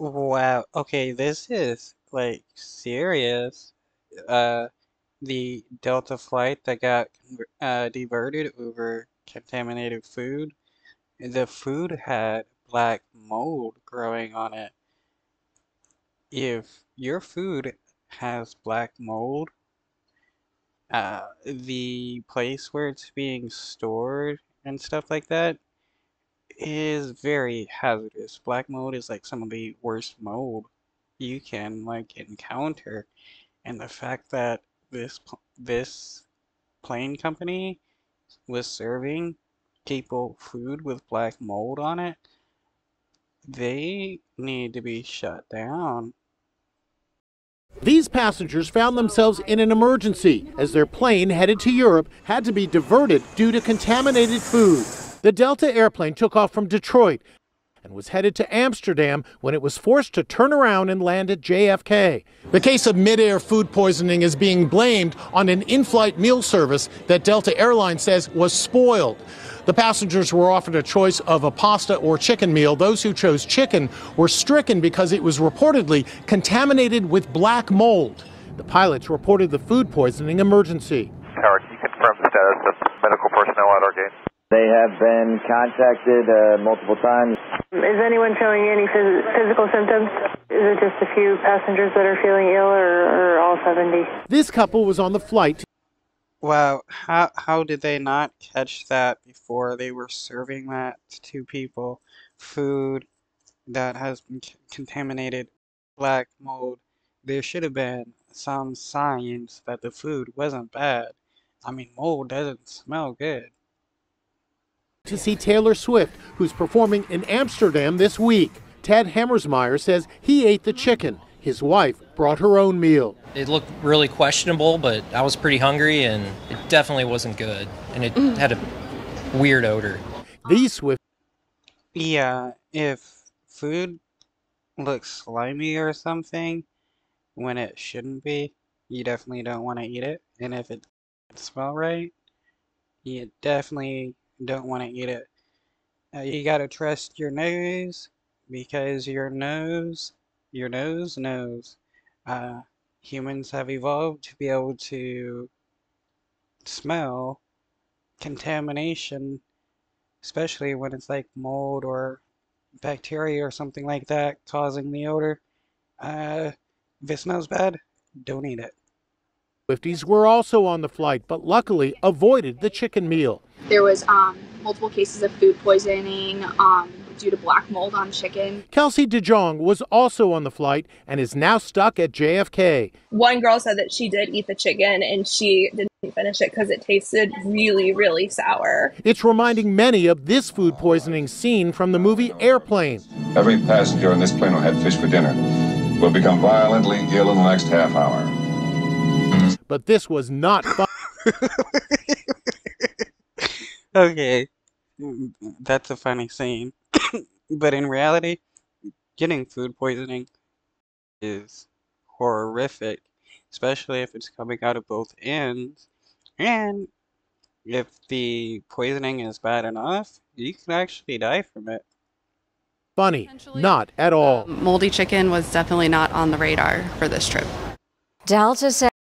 Wow. Okay, this is like serious. Uh, the Delta flight that got diverted over contaminated food. The food had black mold growing on it. If your food has black mold, the place where it's being stored and stuff like that is very hazardous. Black mold is like some of the worst mold you can like encounter, and the fact that this plane company was serving people food with black mold on it, they need to be shut down. These passengers found themselves in an emergency as their plane headed to Europe had to be diverted due to contaminated food. The Delta airplane took off from Detroit and was headed to Amsterdam when it was forced to turn around and land at JFK. The case of mid-air food poisoning is being blamed on an in-flight meal service that Delta Airlines says was spoiled. The passengers were offered a choice of a pasta or chicken meal. Those who chose chicken were stricken because it was reportedly contaminated with black mold. The pilots reported the food poisoning emergency. Howard, can you confirm the status of medical personnel at our gate? They have been contacted multiple times. Is anyone showing any physical symptoms? Is it just a few passengers that are feeling ill, or all 70? This couple was on the flight. Wow, how did they not catch that before they were serving that to people? Food that has been contaminated, black mold. There should have been some signs that the food wasn't bad. I mean, mold doesn't smell good. To see Taylor Swift, who's performing in Amsterdam this week. Ted Hammersmeyer says he ate the chicken. His wife brought her own meal. It looked really questionable, but I was pretty hungry, and it definitely wasn't good. And it had a weird odor. These Swift. Yeah, if food looks slimy or something when it shouldn't be, you definitely don't want to eat it. And if it doesn't smell right, you definitely don't want to eat it. You gotta trust your nose because your nose knows. Humans have evolved to be able to smell contamination, especially when it's like mold or bacteria or something like that causing the odor. If it smells bad, don't eat it. Swifties were also on the flight, but luckily avoided the chicken meal. There was multiple cases of food poisoning due to black mold on chicken. Kelsey DeJong was also on the flight and is now stuck at JFK. One girl said that she did eat the chicken and she didn't finish it because it tasted really, really sour. It's reminding many of this food poisoning scene from the movie Airplane. Every passenger on this plane who had fish for dinner will become violently ill in the next half hour. But this was not fun. Okay, that's a funny scene. But in reality, getting food poisoning is horrific, especially if it's coming out of both ends. And if the poisoning is bad enough, you can actually die from it. Funny, not at all. Moldy chicken was definitely not on the radar for this trip. Delta said